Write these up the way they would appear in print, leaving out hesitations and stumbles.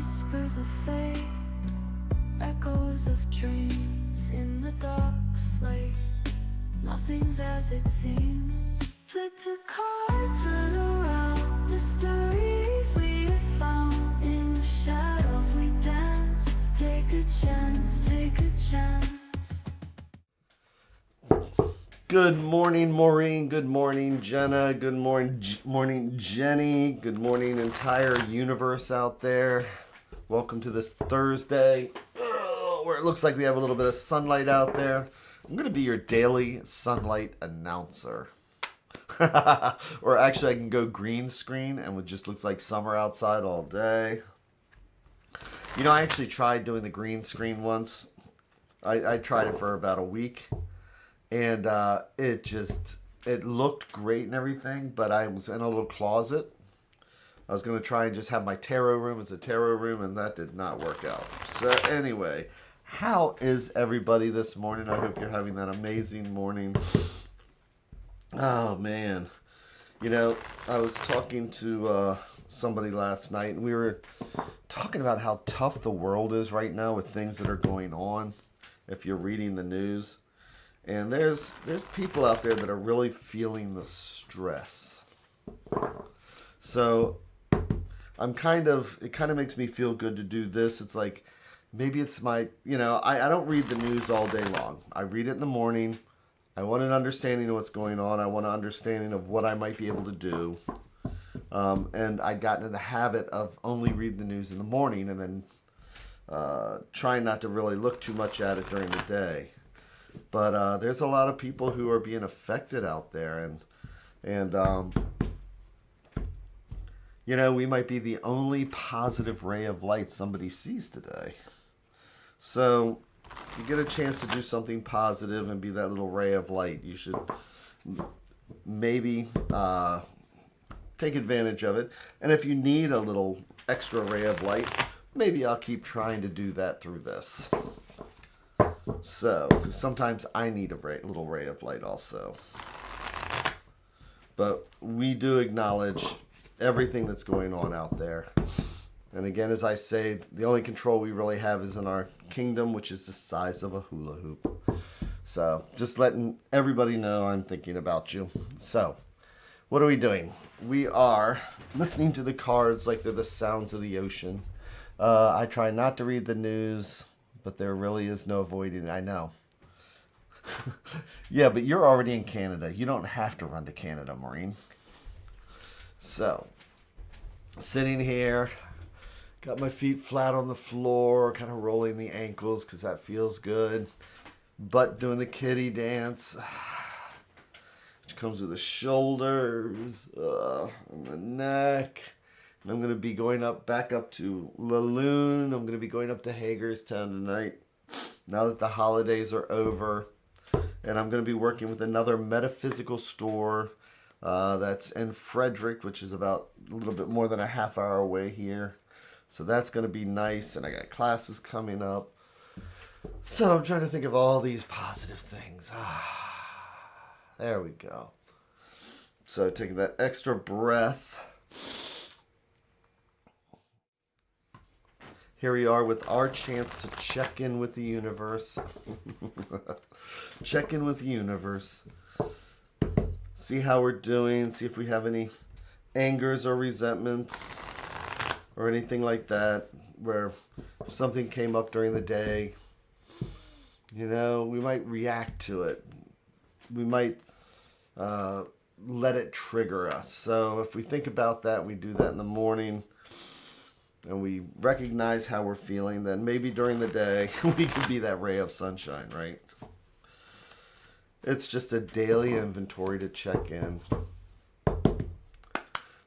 whispers of fate, echoes of dreams in the dark slate. Nothing's as it seems. Flip the cards, turn around. Mysteries we have found. In the shadows we dance. Take a chance, take a chance. Good morning, Maureen. Good morning, Jenna. Good morning, Jenny. Good morning, entire universe out there. Welcome to this Thursday, where it looks like we have a little bit of sunlight out there. I'm going to be your daily sunlight announcer. Or actually, I can go green screen and it just looks like summer outside all day. You know, I actually tried doing the green screen once. I tried it for about a week. And it looked great and everything, but I was in a little closet. I was going to try and just have my tarot room as a tarot room, and that did not work out. So anyway, how is everybody this morning? I hope you're having that amazing morning. Oh, man. You know, I was talking to somebody last night, and we were talking about how tough the world is right now with things that are going on, if you're reading the news. And there's people out there that are really feeling the stress. So it kind of makes me feel good to do this. It's like, maybe it's I don't read the news all day long. I read it in the morning. I want an understanding of what's going on. I want an understanding of what I might be able to do. And I got into the habit of only reading the news in the morning and then trying not to really look too much at it during the day. But there's a lot of people who are being affected out there, and you know, we might be the only positive ray of light somebody sees today. So if you get a chance to do something positive and be that little ray of light, you should maybe take advantage of it. And if you need a little extra ray of light, maybe I'll keep trying to do that through this. So, because sometimes I need a little ray of light also. But we do acknowledge everything that's going on out there. And again, as I say, the only control we really have is in our kingdom, which is the size of a hula hoop. So, just letting everybody know I'm thinking about you. So, what are we doing? We are listening to the cards like they're the sounds of the ocean. I try not to read the news, but there really is no avoiding it. I know. Yeah, but you're already in Canada. You don't have to run to Canada, Maureen. So, sitting here, got my feet flat on the floor, kind of rolling the ankles because that feels good. Butt doing the kitty dance, which comes with the shoulders, and the neck. And I'm going to be going back up to Lune. I'm going to be going up to Hagerstown tonight, now that the holidays are over. And I'm going to be working with another metaphysical store that's in Frederick, which is about a little bit more than a half hour away here. So that's going to be nice. And I got classes coming up. So I'm trying to think of all these positive things. There we go. So taking that extra breath. Here we are with our chance to check in with the universe. Check in with the universe. See how we're doing. See if we have any angers or resentments or anything like that. Where if something came up during the day, you know, we might react to it. We might let it trigger us. So if we think about that, we do that in the morning. And we recognize how we're feeling, then maybe during the day we can be that ray of sunshine, right? It's just a daily inventory to check in.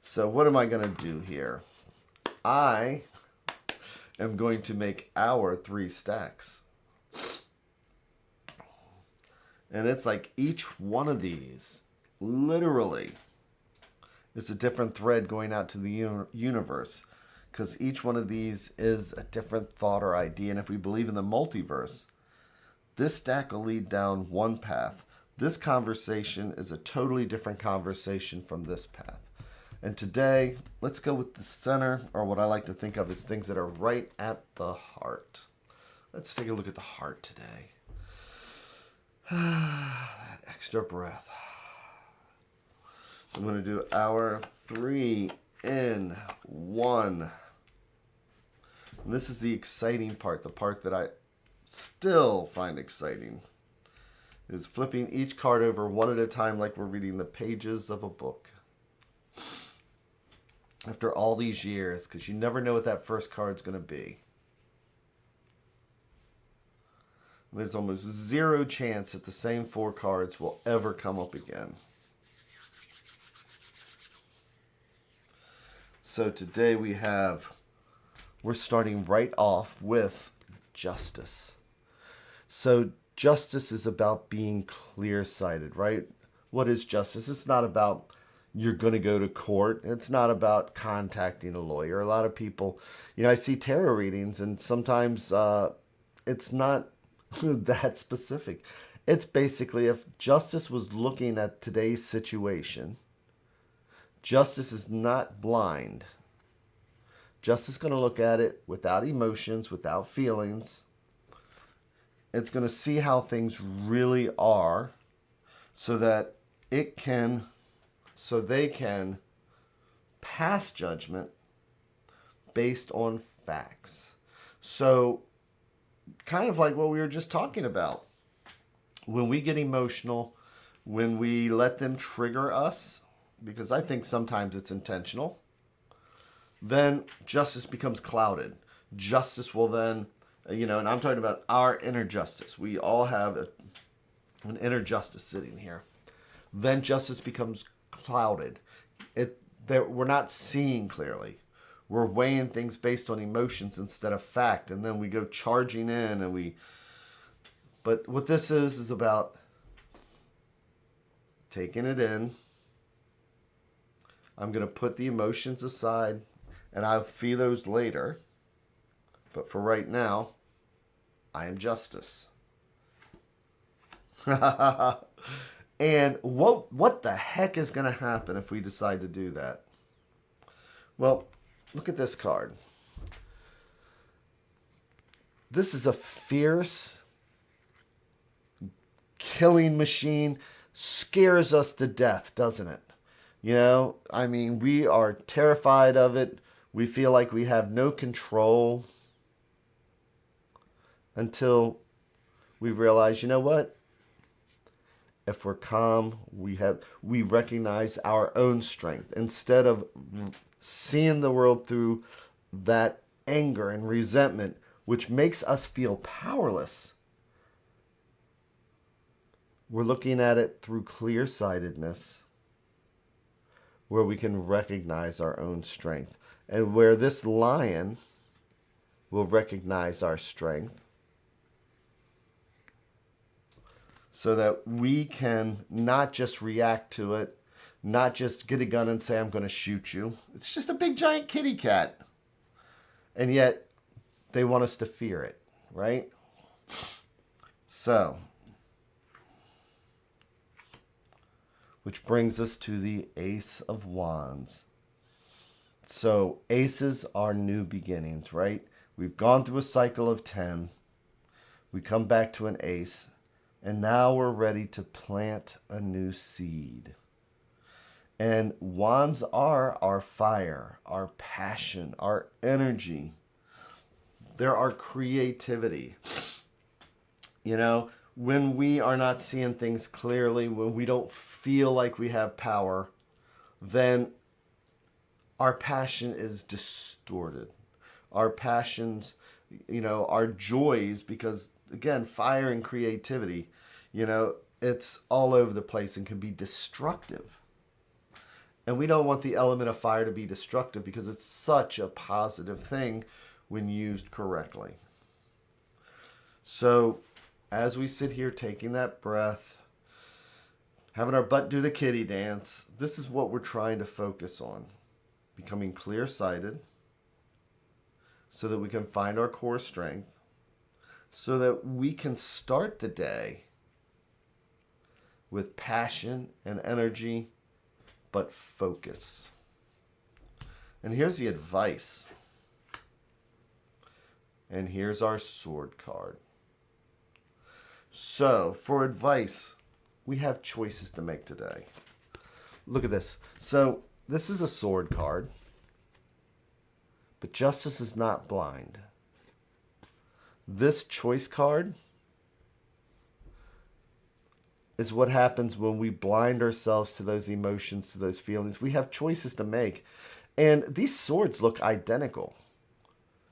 So what am I going to do here? I am going to make our 3 stacks. And it's like each one of these, literally, is a different thread going out to the universe. Because each one of these is a different thought or idea. And if we believe in the multiverse, this stack will lead down one path. This conversation is a totally different conversation from this path. And today, let's go with the center, or what I like to think of as things that are right at the heart. Let's take a look at the heart today. That extra breath. So I'm going to do our 3 in 1. And this is the exciting part, the part that I still find exciting, is flipping each card over one at a time like we're reading the pages of a book. After all these years, because you never know what that first card's going to be. There's almost zero chance that the same 4 cards will ever come up again. So today we're starting right off with justice. So justice is about being clear-sighted, right? What is justice? It's not about you're going to go to court. It's not about contacting a lawyer. A lot of people, I see tarot readings, and sometimes it's not that specific. It's basically, if justice was looking at today's situation, justice is not blind. Justice is going to look at it without emotions, without feelings. It's going to see how things really are so that they can pass judgment based on facts. So kind of like what we were just talking about. When we get emotional, when we let them trigger us, because I think sometimes it's intentional, then justice becomes clouded. Justice will then, and I'm talking about our inner justice. We all have an inner justice sitting here. Then justice becomes clouded. We're not seeing clearly. We're weighing things based on emotions instead of fact, and then we go charging in, but what this is about taking it in. I'm going to put the emotions aside, and I'll feel those later. But for right now, I am justice. And what the heck is going to happen if we decide to do that? Well, look at this card. This is a fierce killing machine. Scares us to death, doesn't it? We are terrified of it. We feel like we have no control until we realize, you know what? If we're calm, we recognize our own strength. Instead of seeing the world through that anger and resentment, which makes us feel powerless, we're looking at it through clear-sightedness, where we can recognize our own strength. And where this lion will recognize our strength, so that we can not just react to it, not just get a gun and say, I'm going to shoot you. It's just a big giant kitty cat. And yet, they want us to fear it, right? So, which brings us to the Ace of Wands. So, aces are new beginnings, right? We've gone through a cycle of 10. We come back to an ace. And now we're ready to plant a new seed. And wands are our fire, our passion, our energy. They're our creativity. When we are not seeing things clearly, when we don't feel like we have power, then our passion is distorted. Our passions, our joys, because again, fire and creativity, it's all over the place and can be destructive. And we don't want the element of fire to be destructive because it's such a positive thing when used correctly. So as we sit here taking that breath, having our butt do the kitty dance, this is what we're trying to focus on. Becoming clear-sighted so that we can find our core strength, so that we can start the day with passion and energy, but focus. And here's the advice. And here's our sword card. So, for advice, we have choices to make today. Look at this. So, this is a sword card. But justice is not blind. This choice card is what happens when we blind ourselves to those emotions, to those feelings. We have choices to make. And these swords look identical.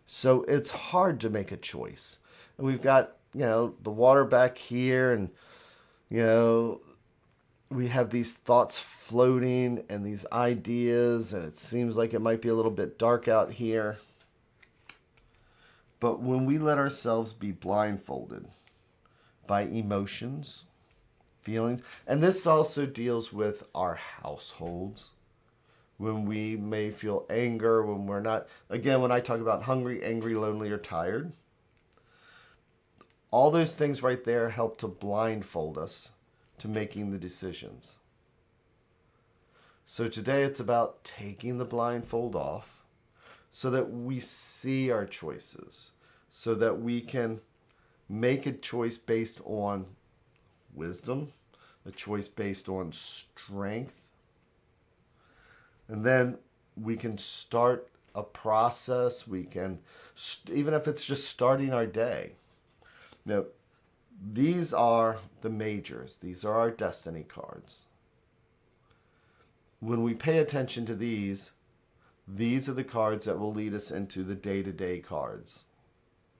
So it's hard to make a choice. And we've got, the water back here, and, we have these thoughts floating and these ideas, and it seems like it might be a little bit dark out here. But when we let ourselves be blindfolded by emotions, feelings, and this also deals with our households, when we may feel anger, when we're not, again, when I talk about hungry, angry, lonely, or tired, all those things right there help to blindfold us to making the decisions. So today it's about taking the blindfold off so that we see our choices, so that we can make a choice based on wisdom, a choice based on strength, and then we can start a process. We can, even if it's just starting our day. Now, these are the majors. These are our destiny cards. When we pay attention to these are the cards that will lead us into the day-to-day cards,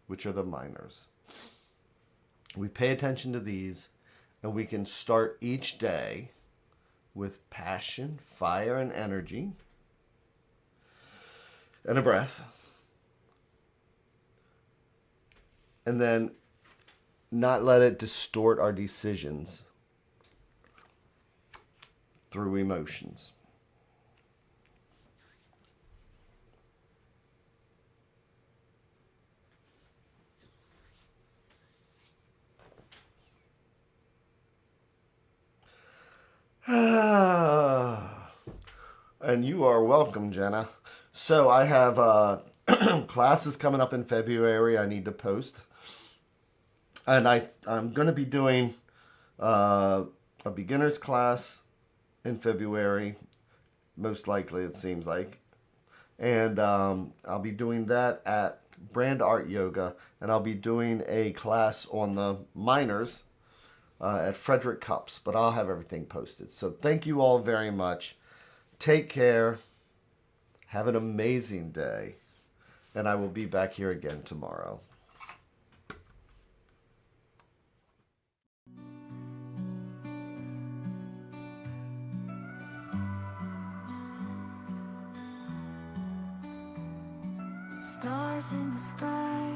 which are the minors. We pay attention to these, and we can start each day with passion, fire, and energy, and a breath. And then not let it distort our decisions through emotions. And you are welcome, Jenna. So I have classes coming up in February I need to post. And I'm going to be doing a beginner's class in February, most likely it seems like. And I'll be doing that at Brand Art Yoga. And I'll be doing a class on the minors at Frederick Cups. But I'll have everything posted. So thank you all very much. Take care. Have an amazing day. And I will be back here again tomorrow. Stars in the sky,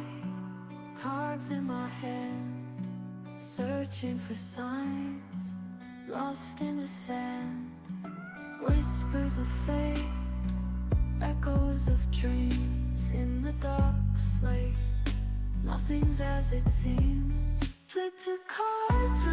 cards in my hand, searching for signs, lost in the sand. Whispers of fate, echoes of dreams in the dark slate. Nothing's as it seems. Flip the cards